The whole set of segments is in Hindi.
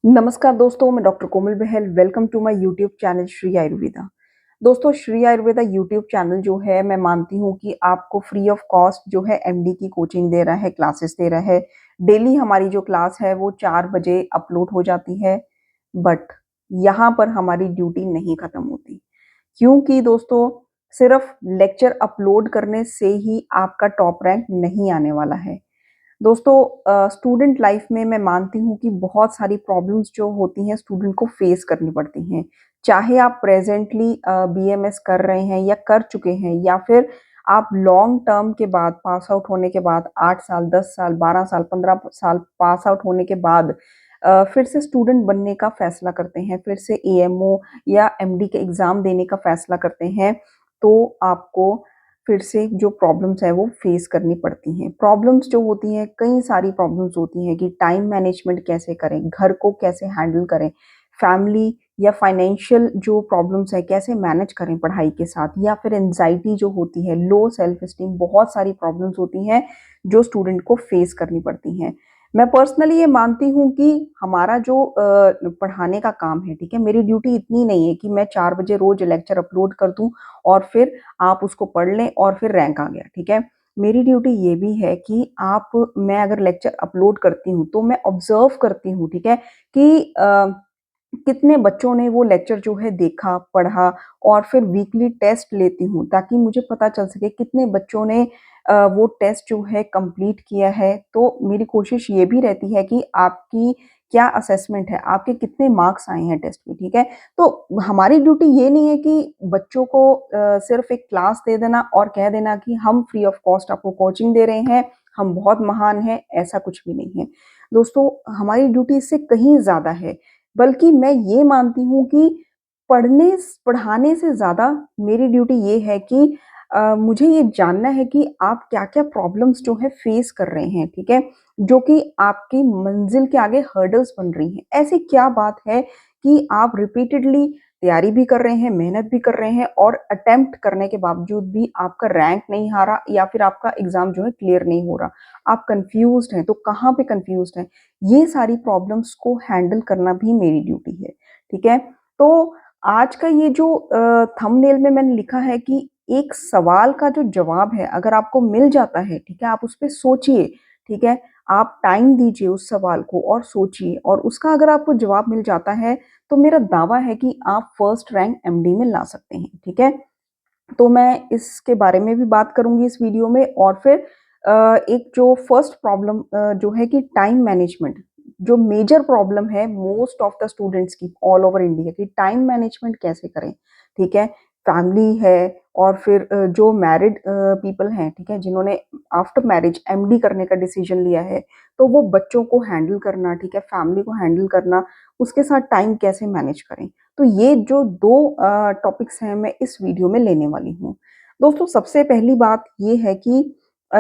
नमस्कार दोस्तों, मैं doctor Komal Bahal. Welcome to my YouTube channel Shri Ayurveda. दोस्तों, श्री आयुर्वेदा यूट्यूब चैनल जो है, मैं मानती हूँ कि आपको फ्री ऑफ कॉस्ट जो है एमडी की कोचिंग दे रहा है, क्लासेस दे रहा है। डेली हमारी जो क्लास है वो 4 बजे अपलोड हो जाती है। बट यहाँ पर हमारी ड्यूटी नहीं खत्म होती, क्योंकि दोस्तों सिर्फ लेक्चर अपलोड करने से ही आपका टॉप रैंक नहीं आने वाला है। दोस्तों, स्टूडेंट लाइफ में मैं मानती हूँ कि बहुत सारी प्रॉब्लम्स जो होती हैं स्टूडेंट को फेस करनी पड़ती हैं। चाहे आप प्रेजेंटली बीएमएस कर रहे हैं या कर चुके हैं, या फिर आप लॉन्ग टर्म के बाद पास आउट होने के बाद 8 साल, 10 साल, 12 साल, 15 साल पास आउट होने के बाद फिर से स्टूडेंट बनने का फैसला करते हैं, फिर से एएमओ या एमडी के एग्ज़ाम देने का फैसला करते हैं, तो आपको फिर से जो प्रॉब्लम्स हैं वो फेस करनी पड़ती हैं। प्रॉब्लम्स जो होती हैं, कई सारी प्रॉब्लम्स होती हैं कि टाइम मैनेजमेंट कैसे करें, घर को कैसे हैंडल करें, फैमिली या फाइनेंशियल जो प्रॉब्लम्स हैं कैसे मैनेज करें पढ़ाई के साथ, या फिर एंग्जायटी जो होती है, लो सेल्फ एस्टीम, बहुत सारी प्रॉब्लम्स होती हैं जो स्टूडेंट को फेस करनी पड़ती हैं। मैं पर्सनली ये मानती हूँ कि हमारा जो पढ़ाने का काम है, ठीक है, मेरी ड्यूटी इतनी नहीं है कि मैं 4 बजे रोज़ लेक्चर अपलोड कर दूँ और फिर आप उसको पढ़ लें और फिर रैंक आ गया, ठीक है। मेरी ड्यूटी ये भी है कि मैं अगर लेक्चर अपलोड करती हूँ तो मैं ऑब्जर्व करती हूँ, ठीक है, कि कितने बच्चों ने वो लेक्चर जो है देखा, पढ़ा, और फिर वीकली टेस्ट लेती हूँ ताकि मुझे पता चल सके कितने बच्चों ने वो टेस्ट जो है कंप्लीट किया है। तो मेरी कोशिश ये भी रहती है कि आपकी क्या असेसमेंट है, आपके कितने मार्क्स आए हैं टेस्ट में, ठीक है। तो हमारी ड्यूटी ये नहीं है कि बच्चों को सिर्फ एक क्लास दे देना और कह देना कि हम फ्री ऑफ कॉस्ट आपको कोचिंग दे रहे हैं, हम बहुत महान हैं, ऐसा कुछ भी नहीं है। दोस्तों, हमारी ड्यूटी इससे कहीं ज़्यादा है। बल्कि मैं ये मानती हूँ कि पढ़ाने से ज़्यादा मेरी ड्यूटी ये है कि मुझे ये जानना है कि आप क्या-क्या प्रॉब्लम्स जो है फेस कर रहे हैं, ठीक है? जो कि आपकी मंज़िल के आगे हर्डल्स बन रही हैं। ऐसी क्या बात है कि आप रिपीटेडली तैयारी भी कर रहे हैं, मेहनत भी कर रहे हैं, और अटेम्प्ट करने के बावजूद भी आपका रैंक नहीं आ रहा, या फिर आपका एग्ज़ाम जो है क्लियर नहीं हो रहा। आप कन्फ्यूज़्ड हैं, तो कहाँ पे कन्फ्यूज़्ड हैं? ये सारी प्रॉब्लम्स को हैंडल करना भी मेरी ड्यूटी है, ठीक है? तो आज का ये जो थंबनेल में मैंने लिखा है कि एक सवाल का जो जवाब है, अगर आपको मिल जाता है, ठीक है? आप उस पे सोचिए, ठीक है? आप टाइम दीजिए उस सवाल को और सोचिए, और उसका अगर आपको जवाब मिल जाता है, तो मेरा दावा है कि आप फर्स्ट रैंक एमडी में ला सकते हैं, ठीक है? तो मैं इसके बारे में भी बात करूँगी इस वीडियो में, और फिर एक जो फर्स्ट प्रॉब्लम जो है कि टाइम मैनेजमेंट, जो मेजर प्रॉब्लम है मोस्ट ऑफ द स्टूडेंट्स की ऑल ओवर इंडिया की, टाइम मैनेजमेंट कैसे करें, ठीक है? फैमिली है, और फिर जो मैरिड पीपल हैं, ठीक है, जिन्होंने आफ्टर मैरिज एमडी करने का डिसीजन लिया है, तो वो बच्चों को हैंडल करना, ठीक है, फैमिली को हैंडल करना, उसके साथ टाइम कैसे मैनेज करें। तो ये जो 2 टॉपिक्स हैं मैं इस वीडियो में लेने वाली हूँ। दोस्तों, सबसे पहली बात ये है कि अ,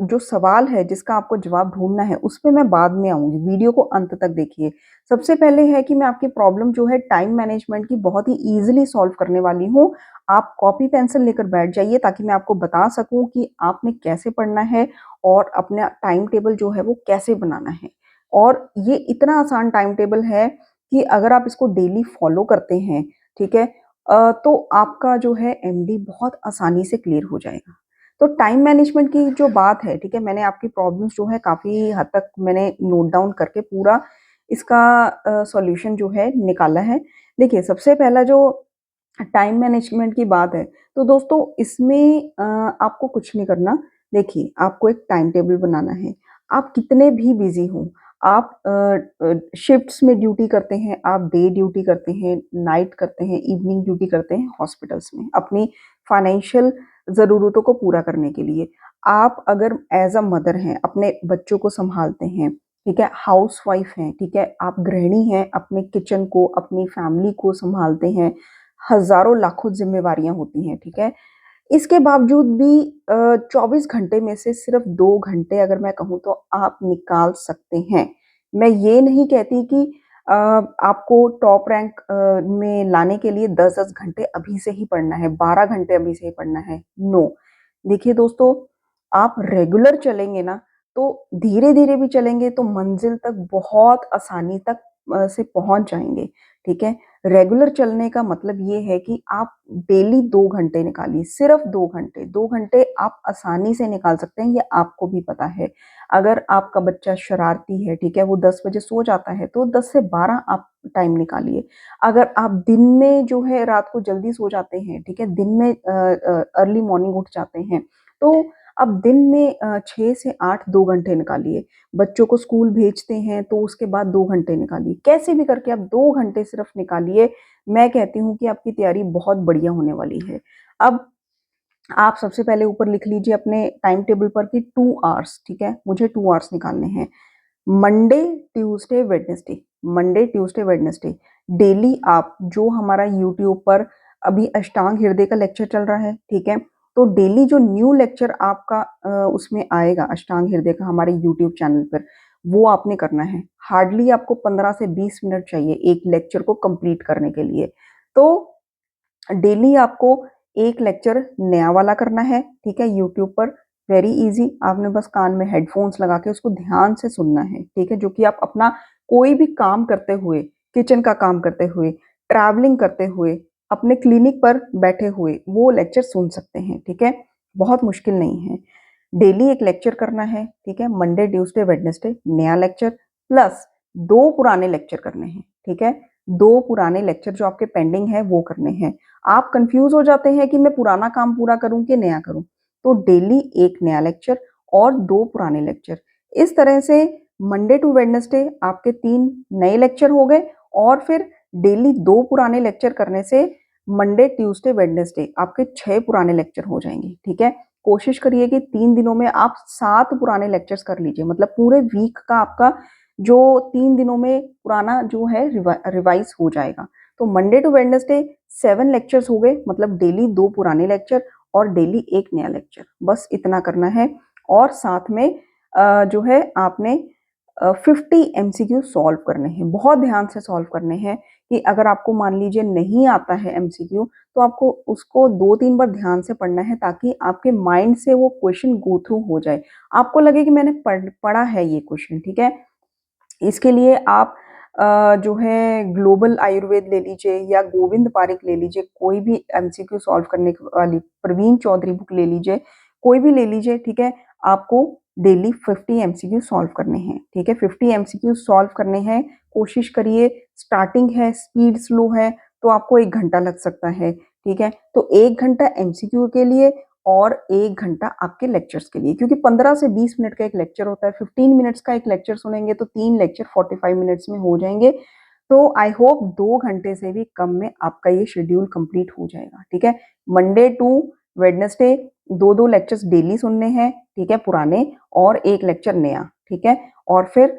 जो सवाल है जिसका आपको जवाब ढूँढना है, उस पे मैं बाद में आऊँगी, वीडियो को अंत तक देखिए। सबसे पहले है कि मैं आपकी प्रॉब्लम जो है टाइम मैनेजमेंट की बहुत ही ईज़िली सॉल्व करने वाली हूँ। आप कॉपी पेंसिल लेकर बैठ जाइए ताकि मैं आपको बता सकूँ कि आपने कैसे पढ़ना है और अपना टाइम टेबल जो है वो कैसे बनाना है। और ये इतना आसान टाइम टेबल है कि अगर आप इसको डेली फॉलो करते हैं, ठीक है? तो आपका जो है एमडी बहुत आसानी से क्लियर हो जाएगा। तो टाइम मैनेजमेंट की जो बात है, ठीक है? मैंने आपकी प्रॉब्लम्स जो है काफ़ी हद तक मैंने नोट डाउन करके पूरा इसका सॉल्यूशन जो है निकाला है। देखिए, सबसे पहला जो टाइम मैनेजमेंट की बात है, तो दोस्तों इसमें आपको कुछ नहीं करना। देखिए, आपको एक टाइम टेबल बनाना है। आप कितने भी बिज़ी हों, आप शिफ्ट्स में ड्यूटी करते हैं, आप डे ड्यूटी करते हैं, नाइट करते हैं, इवनिंग ड्यूटी करते हैं हॉस्पिटल्स में, अपनी फाइनेंशियल ज़रूरतों को पूरा करने के लिए। आप अगर एज़ अ मदर हैं, अपने बच्चों को सँभालते हैं, ठीक है, हाउसवाइफ़ हैं, ठीक है, आप गृहिणी हैं, अपने किचन को, अपनी फैमिली को सँभालते हैं, हज़ारों लाखों ज़िम्मेवारियाँ होती हैं, ठीक है? इसके बावजूद भी 24 घंटे में से सिर्फ़ 2 घंटे अगर मैं कहूँ तो आप निकाल सकते हैं। मैं ये नहीं कहती कि आपको टॉप रैंक में लाने के लिए 10-10 घंटे अभी से ही पढ़ना है, 12 घंटे अभी से ही पढ़ना है, नो। देखिए दोस्तों, आप रेगुलर चलेंगे ना, तो धीरे-धीरे भी चलेंगे तो मंज़िल तक बहुत आसानी तक से पहुंच जाएंगे। ठीक है, रेगुलर चलने का मतलब ये है कि आप डेली 2 घंटे निकालिए, सिर्फ 2 घंटे। 2 घंटे आप आसानी से निकाल सकते हैं, ये आपको भी पता है। अगर आपका बच्चा शरारती है, ठीक है, वो 10 बजे सो जाता है, तो 10 से 12 आप टाइम निकालिए। अगर आप दिन में जो है रात को जल्दी सो जाते हैं, ठीक है, दिन में अर्ली मॉर्निंग उठ जाते हैं, तो आप दिन में 6 से 8 2 घंटे निकालिए। बच्चों को स्कूल भेजते हैं तो उसके बाद 2 घंटे निकालिए। कैसे भी करके आप 2 घंटे सिर्फ निकालिए। मैं कहती हूँ कि आपकी तैयारी बहुत बढ़िया होने वाली है। अब आप सबसे पहले ऊपर लिख लीजिए अपने टाइम टेबल पर कि 2 आवर्स, ठीक है, मुझे 2 आवर्स निकालने हैं। Monday Tuesday Wednesday, Monday Tuesday Wednesday daily आप जो हमारा यूट्यूब पर अभी अष्टांग हृदय का लेक्चर चल रहा है, ठीक है, तो डेली जो न्यू लेक्चर आपका उसमें आएगा अष्टांग हृदय का हमारे यूट्यूब चैनल पर, वो आपने करना है। हार्डली आपको 15 से 20 मिनट चाहिए एक लेक्चर को कंप्लीट करने के लिए। तो डेली आपको एक लेक्चर नया वाला करना है, ठीक है, यूट्यूब पर। वेरी इजी, आपने बस कान में हेडफोन्स लगा के उसको ध्यान से सुनना है, ठीक है, जो कि आप अपना कोई भी काम करते हुए, किचन का काम करते हुए, ट्रैवलिंग करते हुए, अपने क्लिनिक पर बैठे हुए वो लेक्चर सुन सकते हैं, ठीक है, बहुत मुश्किल नहीं है। डेली एक लेक्चर करना है, ठीक है, मंडे ट्यूसडे वेडनेसडे नया लेक्चर, प्लस 2 पुराने लेक्चर करने हैं, ठीक है, 2 पुराने लेक्चर जो आपके पेंडिंग है वो करने हैं। आप कंफ्यूज हो जाते हैं कि मैं पुराना काम पूरा करूं कि नया करूं, तो डेली एक नया लेक्चर और 2 पुराने लेक्चर। इस तरह से मंडे टू वेडनेसडे आपके 3 नए लेक्चर हो गए, और फिर डेली 2 पुराने लेक्चर करने से मंडे ट्यूसडे वेडनेसडे आपके 6 पुराने लेक्चर हो जाएंगे, ठीक है। कोशिश करिए कि 3 दिनों में आप 7 पुराने लेक्चर्स कर लीजिए, मतलब पूरे वीक का आपका जो 3 दिनों में पुराना जो है रिवाइज हो जाएगा। तो मंडे टू वेडनेसडे 7 लेक्चर्स हो गए, मतलब डेली 2 पुराने लेक्चर और डेली एक नया लेक्चर, बस इतना करना है। और साथ में जो है आपने 50 MCQ सॉल्व करने हैं, बहुत ध्यान से सॉल्व करने हैं। कि अगर आपको मान लीजिए नहीं आता है MCQ, तो आपको उसको 2-3 बार ध्यान से पढ़ना है, ताकि आपके माइंड से वो क्वेश्चन गो थ्रू हो जाए, आपको लगे कि मैंने पढ़ा है ये क्वेश्चन, ठीक है। इसके लिए आप जो है ग्लोबल आयुर्वेद ले लीजिए या गोविंद पारिक ले लीजिए, कोई भी MCQ सॉल्व करने वाली प्रवीण चौधरी बुक ले लीजिए, कोई भी ले लीजिए, ठीक है। आपको डेली 50 MCQ सॉल्व करने हैं, ठीक है, 50 MCQ सॉल्व करने हैं। कोशिश करिए, स्टार्टिंग है, स्पीड स्लो है, तो आपको 1 घंटा लग सकता है, ठीक है। तो 1 घंटा MCQ के लिए और 1 घंटा आपके लेक्चर्स के लिए, क्योंकि 15 से 20 मिनट का एक लेक्चर होता है। 15 मिनट्स का एक लेक्चर सुनेंगे तो 3 लेक्चर 45 मिनट्स में हो जाएंगे। तो आई होप 2 घंटे से भी कम में आपका ये शेड्यूल कंप्लीट हो जाएगा, ठीक है। Monday to Wednesday 2-2 lectures daily सुनने हैं, ठीक है, पुराने, और एक लेक्चर नया, ठीक है। और फिर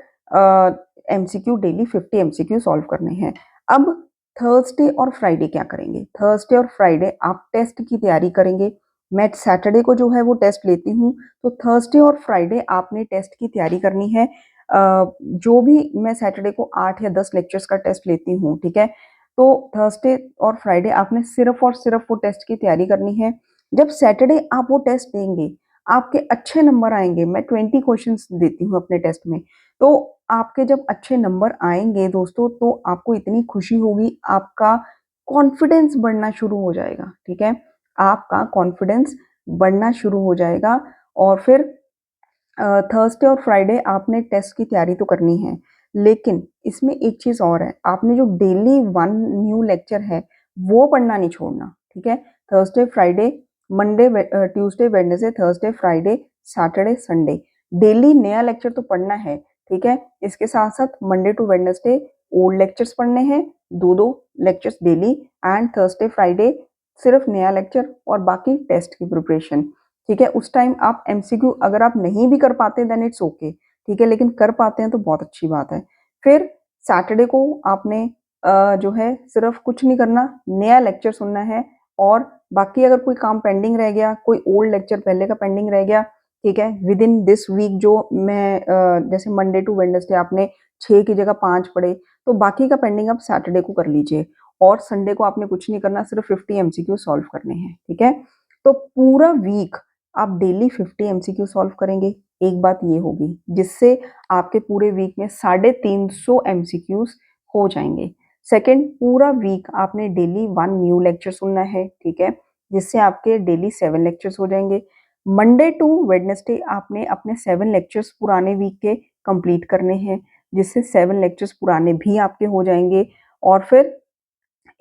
MCQ डेली 50 MCQ सॉल्व करने हैं। अब थर्सडे और फ्राइडे क्या करेंगे? थर्सडे और फ्राइडे आप टेस्ट की तैयारी करेंगे। मैं सैटरडे को जो है वो टेस्ट लेती हूँ, तो थर्सडे और फ्राइडे आपने टेस्ट की तैयारी करनी है। जो भी मैं सैटरडे को 8 या 10 लेक्चर्स का टेस्ट लेती हूँ, ठीक है, तो थर्सडे और फ्राइडे आपने सिर्फ और सिर्फ वो टेस्ट की तैयारी करनी है। जब सैटरडे आप वो टेस्ट देंगे, आपके अच्छे नंबर आएंगे। मैं 20 क्वेश्चंस देती हूँ अपने टेस्ट में, तो आपके जब अच्छे नंबर आएंगे दोस्तों, तो आपको इतनी खुशी होगी, आपका कॉन्फिडेंस बढ़ना शुरू हो जाएगा, ठीक है, आपका कॉन्फिडेंस बढ़ना शुरू हो जाएगा। और फिर थर्सडे और फ्राइडे आपने टेस्ट की तैयारी तो करनी है, लेकिन इसमें एक चीज़ और है, आपने जो डेली 1 न्यू लेक्चर है वो पढ़ना नहीं छोड़ना, ठीक है। Thursday Friday, Monday Tuesday Wednesday Thursday Friday Saturday Sunday daily नया लेक्चर तो पढ़ना है, ठीक है। इसके साथ साथ Monday to Wednesday old lectures पढ़ने हैं, 2-2 lectures daily, and Thursday Friday सिर्फ नया लेक्चर और बाकी टेस्ट की प्रिपरेशन, ठीक है। उस टाइम आप MCQ अगर आप नहीं भी कर पाते देन इट्स ओके, ठीक है, लेकिन कर पाते हैं तो बहुत अच्छी बात है। फिर सैटरडे को आपने जो है सिर्फ कुछ नहीं करना, नया लेक्चर सुनना है, और बाकी अगर कोई काम पेंडिंग रह गया, कोई ओल्ड लेक्चर पहले का पेंडिंग रह गया, ठीक है, विद इन दिस वीक जो मैं जैसे मंडे टू वेडनेसडे आपने 6 की जगह 5 पढ़े, तो बाकी का पेंडिंग आप सैटरडे को कर लीजिए, और संडे को आपने कुछ नहीं करना, सिर्फ 50 MCQ सॉल्व करने हैं, ठीक है। तो पूरा वीक आप डेली 50 MCQ सॉल्व करेंगे। एक बात ये होगी जिससे आपके पूरे वीक में 350 MCQs हो जाएंगे। सेकंड, पूरा वीक आपने डेली 1 न्यू लेक्चर सुनना है, ठीक है, जिससे आपके डेली 7 लेक्चर्स हो जाएंगे। मंडे टू वेडनेसडे आपने अपने 7 लेक्चर्स पुराने वीक के कंप्लीट करने हैं, जिससे 7 लेक्चर्स पुराने भी आपके हो जाएंगे। और फिर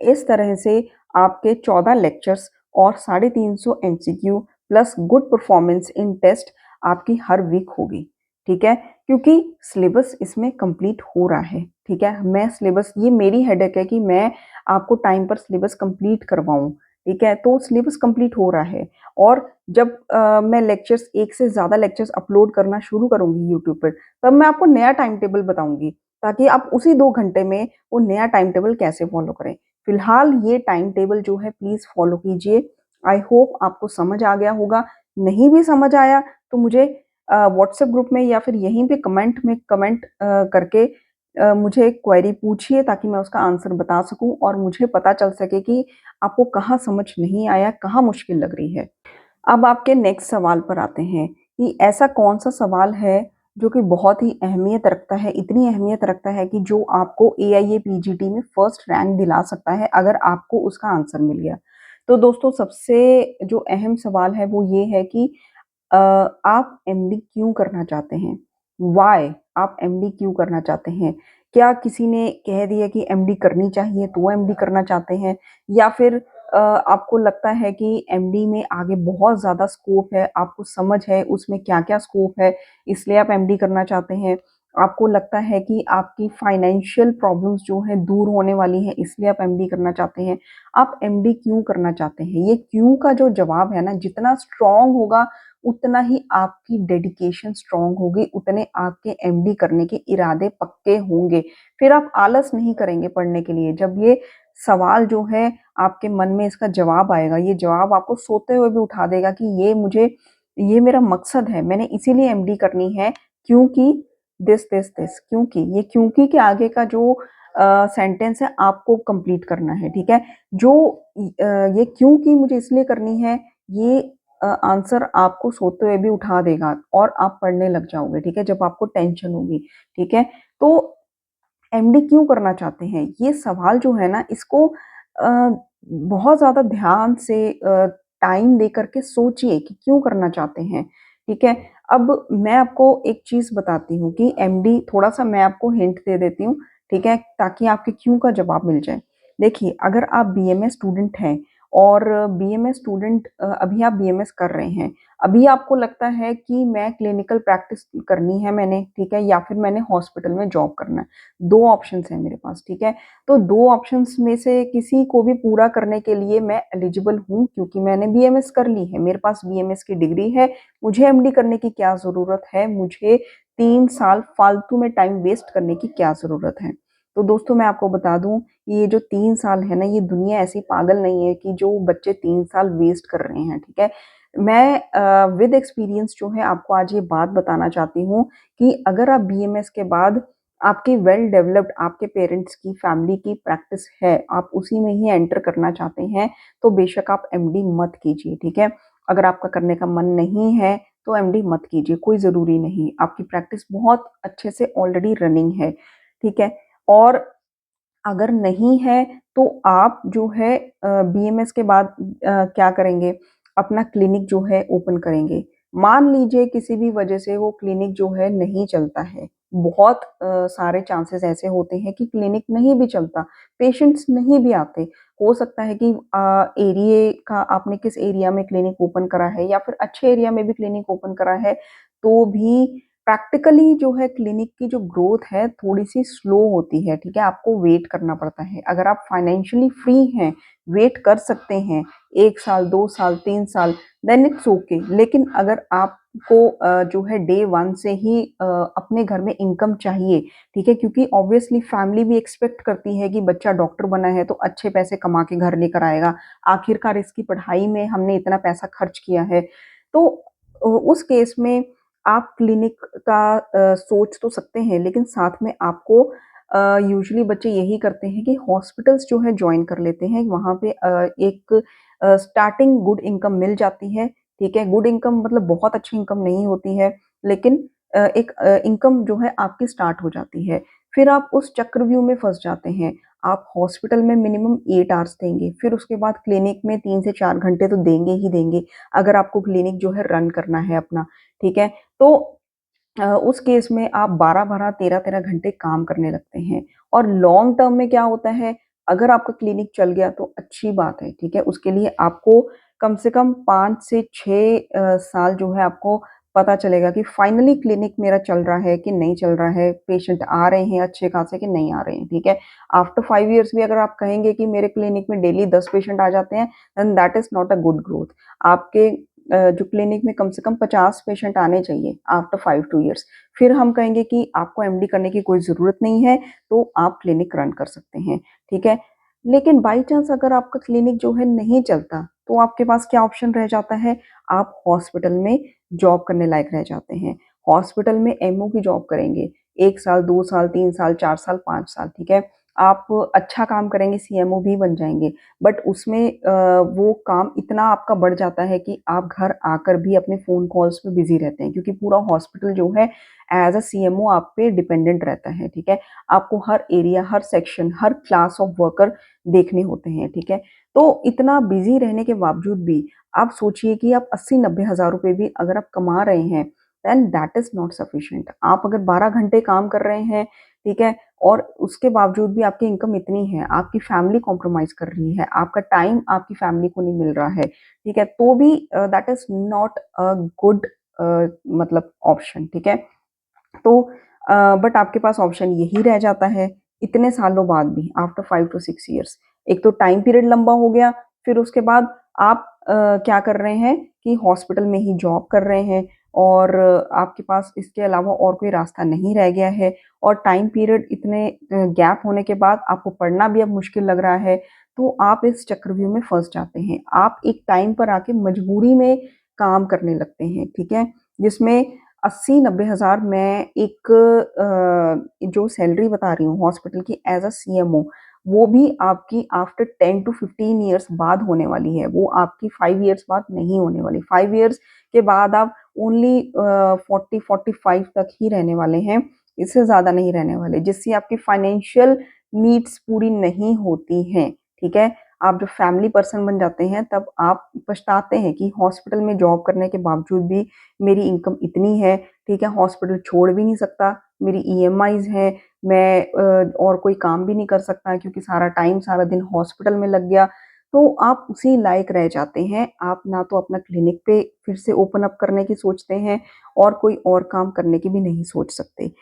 इस तरह से आपके 14 लेक्चर्स और 350 MCQ plus good performance in test आपकी हर वीक होगी, ठीक है, क्योंकि सिलेबस इसमें कंप्लीट हो रहा है, ठीक है। मैं सिलेबस, ये मेरी हेडेक है कि मैं आपको टाइम पर सिलेबस कंप्लीट करवाऊं, ठीक है, तो सिलेबस कंप्लीट हो रहा है। और जब मैं लेक्चर्स, एक से ज़्यादा लेक्चर्स अपलोड करना शुरू करूंगी यूट्यूब पर, तब मैं आपको नया टाइम टेबल बताऊंगी, ताकि आप उसी 2 घंटे में वो नया टाइम टेबल कैसे फॉलो करें। फिलहाल ये टाइम टेबल जो है प्लीज़ फॉलो कीजिए। आई होप आपको समझ आ गया होगा। नहीं भी समझ आया तो मुझे व्हाट्सएप ग्रुप में या फिर यहीं पे कमेंट में कमेंट करके मुझे क्वेरी पूछिए, ताकि मैं उसका आंसर बता सकूं और मुझे पता चल सके कि आपको कहाँ समझ नहीं आया, कहाँ मुश्किल लग रही है। अब आपके नेक्स्ट सवाल पर आते हैं कि ऐसा कौन सा सवाल है जो कि बहुत ही अहमियत रखता है, इतनी अहमियत रखता है कि जो आपको एआईए पीजीटी में फर्स्ट रैंक दिला सकता है अगर आपको उसका आंसर मिल गया। तो दोस्तों, सबसे जो अहम सवाल है वो ये है कि आप एमडी क्यों करना चाहते हैं? व्हाई आप एमडी क्यों करना चाहते हैं? क्या किसी ने कह दिया कि एमडी करनी चाहिए तो एमडी करना चाहते हैं, या फिर आपको लगता है कि एमडी में आगे बहुत ज़्यादा स्कोप है, आपको समझ है उसमें क्या-क्या स्कोप है, इसलिए आप एमडी करना चाहते हैं? आपको लगता है कि आपकी फाइनेंशियल प्रॉब्लम्स जो हैं दूर होने वाली हैं, इसलिए आप एमडी करना चाहते हैं? आप एमडी क्यों करना चाहते हैं? ये क्यों का जो जवाब है ना, जितना स्ट्रॉन्ग होगा उतना ही आपकी डेडिकेशन स्ट्रॉन्ग होगी, उतने आपके एमडी करने के इरादे पक्के होंगे। फिर आप आलस नहीं करेंगे पढ़ने के लिए। जब ये सवाल जो है आपके मन में इसका जवाब आएगा, ये जवाब आपको सोते हुए भी उठा देगा कि ये मेरा मकसद है, मैंने इसीलिए एमडी करनी है, क्योंकि दिस क्योंकि, ये क्योंकि के आगे का जो सेंटेंस है आपको कंप्लीट करना है, ठीक है। जो ये क्योंकि मुझे इसलिए करनी है, ये आंसर आपको सोते हुए भी उठा देगा और आप पढ़ने लग जाओगे, ठीक है, जब आपको टेंशन होगी, ठीक है। तो एमडी क्यों करना चाहते हैं? ये सवाल जो है ना, इसको बहुत ज़्यादा ध्यान से टाइम दे कर के सोचिए कि क्यों करना चाहते हैं, ठीक है? अब मैं आपको एक चीज़ बताती हूँ कि एमडी, थोड़ा-सा मैं आपको हिंट दे देती हूँ, ठीक है? ताकि आपके क्यों का जवाब मिल जाए। देखिए, अगर आप बीएमएस स्टूडेंट हैं और बीएमएस स्टूडेंट अभी आप बीएमएस कर रहे हैं, अभी आपको लगता है कि मैं क्लिनिकल प्रैक्टिस करनी है मैंने, ठीक है? या फिर मैंने हॉस्पिटल में जॉब करना है। 2 ऑप्शंस हैं मेरे पास, ठीक है? तो 2 ऑप्शंस में से किसी को भी पूरा करने के लिए मैं एलिजिबल हूँ, क्योंकि मैंने बीएमएस कर ली है, मेरे पास बीएमएस की डिग्री है, मुझे एमडी करने की क्या ज़रूरत है? मुझे 3 साल फालतू में टाइम वेस्ट करने की क्या ज़रूरत है? तो दोस्तों, मैं आपको बता दूँ, ये जो 3 साल है ना, ये दुनिया ऐसी पागल नहीं है कि जो बच्चे 3 साल वेस्ट कर रहे हैं, ठीक है? मैं विद एक्सपीरियंस जो है आपको आज ये बात बताना चाहती हूँ कि अगर आप बीएमएस के बाद आपकी वेल डेवलप्ड, आपके पेरेंट्स की, फैमिली की प्रैक्टिस है, आप उसी में ही एंटर करना चाहते हैं, तो बेशक आप एमडी मत कीजिए, ठीक है? अगर आपका करने का मन नहीं है, तो एमडी मत कीजिए, कोई ज़रूरी नहीं। आपकी प्रैक्टिस बहुत अच्छे से ऑलरेडी रनिंग है, ठीक है? और अगर नहीं है, तो आप जो है बीएमएस के बाद क्या करेंगे? अपना क्लिनिक जो है ओपन करेंगे। मान लीजिए किसी भी वजह से वो क्लिनिक जो है नहीं चलता है। बहुत सारे चांसेस ऐसे होते हैं कि क्लिनिक नहीं भी चलता, पेशेंट्स नहीं भी आते। हो सकता है कि एरिये का, आपने किस एरिया में क्लिनिक ओपन करा है या फिर अच्छे एरिया में भी क्लिनिक ओपन करा है, तो भी प्रैक्टिकली जो है क्लिनिक की जो ग्रोथ है थोड़ी-सी स्लो होती है, ठीक है? आपको वेट करना पड़ता है। अगर आप फाइनेंशियली फ्री हैं, वेट कर सकते हैं 1 साल, 2 साल, 3 साल, देन इट्स ओके। लेकिन अगर आपको जो है डे 1 से ही अपने घर में इनकम चाहिए, ठीक है? क्योंकि ऑब्वियसली फैमिली भी एक्सपेक्ट करती है कि बच्चा डॉक्टर बना है तो अच्छे पैसे कमा के घर लेकर आएगा। आखिरकार इसकी पढ़ाई में हमने इतना पैसा खर्च किया है। तो उस केस में आप क्लिनिक का सोच तो सकते हैं, लेकिन साथ में आपको यूजुअली बच्चे यही करते हैं कि हॉस्पिटल्स जो है जॉइन कर लेते हैं। वहाँ पे एक स्टार्टिंग गुड इनकम मिल जाती है, ठीक है? गुड इनकम मतलब बहुत अच्छी इनकम नहीं होती है, लेकिन एक इनकम जो है आपकी स्टार्ट हो जाती है। फिर आप उस चक्रव्यूह में फँस जाते हैं। आप हॉस्पिटल में मिनिमम 8 आवर्स देंगे, फिर उसके बाद क्लिनिक में 3 से 4 घंटे तो देंगे ही देंगे, अगर आपको क्लिनिक जो है रन करना है अपना, ठीक है? तो उस केस में आप 12-12, 13-13 घंटे काम करने लगते हैं और लॉन्ग टर्म में क्या होता है, अगर आपका क्लिनिक चल गया तो अच्छी बात है, ठीक है? उसके लिए आपको कम से कम 5 से 6 साल जो है आपको पता चलेगा कि फाइनली क्लिनिक मेरा चल रहा है कि नहीं चल रहा है, पेशेंट आ रहे हैं अच्छे खासे कि नहीं आ रहे हैं, ठीक है? आफ्टर 5 इयर्स भी अगर आप कहेंगे कि मेरे क्लिनिक में डेली 10 पेशेंट आ जाते हैं, then that is not a good growth. आपके जो क्लिनिक में कम से कम 50 पेशेंट आने चाहिए आफ्टर 5 टू इयर्स। फिर हम कहेंगे कि आपको एमडी करने की कोई ज़रूरत नहीं है, तो आप क्लिनिक रन कर सकते हैं, ठीक है? लेकिन बाई चांस अगर आपका क्लिनिक जो है नहीं चलता, तो आपके पास क्या ऑप्शन रह जाता है? आप हॉस्पिटल में जॉब करने लायक रह जाते हैं। हॉस्पिटल में एमओ की जॉब करेंगे, 1 साल, 2 साल, 3 साल, 4 साल, 5 साल, ठीक है? आप अच्छा काम करेंगे, सीएमओ भी बन जाएँगे। बट उसमें वो काम इतना आपका बढ़ जाता है कि आप घर आकर भी अपने फ़ोन कॉल्स पे बिज़ी रहते हैं क्योंकि पूरा हॉस्पिटल जो है एज़ अ सीएमओ आप पे डिपेंडेंट रहता है, ठीक है? आपको हर एरिया, हर सेक्शन, हर क्लास ऑफ वर्कर देखने होते हैं, ठीक है? तो इतना बिज़ी रहने के बावजूद भी आप सोचिए कि आप 80-90 हज़ार रुपए भी अगर आप कमा रहे हैं, then that is not sufficient. आप अगर 12 घंटे काम कर रहे हैं, ठीक है? और उसके बावजूद भी आपकी इनकम इतनी है, आपकी फैमिली कॉम्प्रोमाइज़ कर रही है, आपका टाइम आपकी फैमिली को नहीं मिल रहा है, ठीक है? तो भी that is not a good मतलब ऑप्शन, ठीक है? तो बट आपके पास ऑप्शन यही रह जाता है, इतने सालों बाद भी आफ्टर 5 टू 6 इयर्स। एक तो टाइम पीरियड लंबा हो गया, फिर उसके बाद आप क्या कर रहे हैं कि हॉस्पिटल में ही जॉब कर रहे हैं और आपके पास इसके अलावा और कोई रास्ता नहीं रह गया है और टाइम पीरियड इतने गैप होने के बाद आपको पढ़ना भी अब मुश्किल लग रहा है, तो आप इस चक्रव्यूह में फँस जाते हैं। आप एक टाइम पर आके मजबूरी में काम करने लगते हैं, ठीक है? जिसमें 80-90 हज़ार मैं एक जो सैलरी बता रही हूँ हॉस्पिटल की एज़ अ सीएमओ, वो भी आपकी आफ्टर 10 टू 15 इयर्स बाद होने वाली है। वो आपकी 5 इयर्स बाद नहीं होने वाली। 5 इयर्स के बाद आप ओनली 40-45 तक ही रहने वाले हैं, इससे ज़्यादा नहीं रहने वाले, जिससे आपकी फाइनेंशियल नीड्स पूरी नहीं होती हैं, ठीक है? आप जब फैमिली पर्सन बन जाते हैं, तब आप पछताते हैं कि हॉस्पिटल में जॉब करने के बावजूद भी मेरी इनकम इतनी है, ठीक है? हॉस्पिटल छोड़ भी नहीं सकता, मेरी ईएमआईज़ हैं, मैं और कोई काम भी नहीं कर सकता क्योंकि सारा टाइम, सारा दिन हॉस्पिटल में लग गया। तो आप उसी लायक रह जाते हैं, आप ना तो अपना क्लिनिक पे फिर से ओपन अप करने की सोचते हैं और कोई और काम करने की भी नहीं सोच सकते।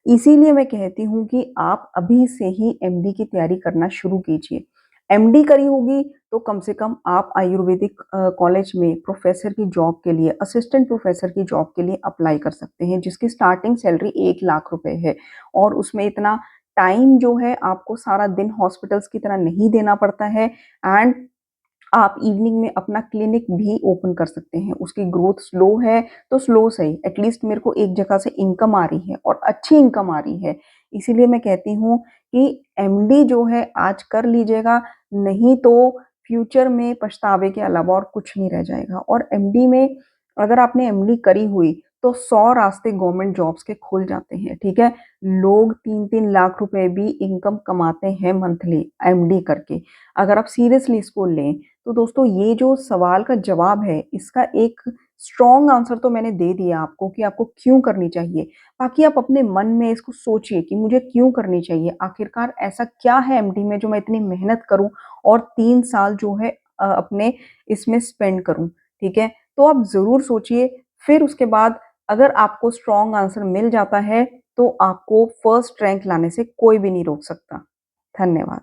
इसीलिए मैं कहती हूँ कि आप अभी से ही एमडी की तैयारी करना शुरू कीजिए। एमडी करी होगी तो कम से कम आप आयुर्वेदिक कॉलेज में प्रोफ़ेसर की जॉब के लिए, असिस्टेंट प्रोफ़ेसर की जॉब के लिए अप्लाई कर सकते हैं, जिसकी स्टार्टिंग सैलरी 1 लाख रुपए है और उसमें इतना टाइम जो है आपको सारा दिन हॉस्पिटल्स की तरह नहीं देना पड़ता है एंड आप इवनिंग में अपना क्लिनिक भी ओपन कर सकते हैं। उसकी ग्रोथ स्लो है, तो स्लो सही, एटलीस्ट मेरे को एक जगह से इनकम आ रही है और अच्छी इनकम आ रही है। इसीलिए मैं कहती हूँ कि एमडी जो है आज कर लीजिएगा, नहीं तो फ्यूचर में पछतावे के अलावा और कुछ नहीं रह जाएगा और एमडी में अगर आपने एमडी करी हुई, तो 100 रास्ते गवर्नमेंट जॉब्स के खुल जाते हैं, ठीक है? लोग 3-3 लाख रुपए भी इनकम कमाते हैं मंथली एमडी करके। अगर आप सीरियसली इसको लें तो दोस्तों ये जो सवाल का जवाब है, इसका एक स्ट्रॉन्ग आंसर तो मैंने दे दिया आपको कि आपको क्यों करनी चाहिए। बाकी आप अपने मन में इसको सोचिए कि मुझे क्यों करनी चाहिए? आखिरकार ऐसा क्या है एमडी में जो मैं इतनी मेहनत करूँ और 3 साल जो है अपने इसमें स्पेंड करूँ, ठीक है? तो आप ज़रूर सोचिए, फिर उसके बाद अगर आपको स्ट्रॉन्ग आंसर मिल जाता है, तो आपको फर्स्ट रैंक लाने से कोई भी नहीं रोक सकता। धन्यवाद।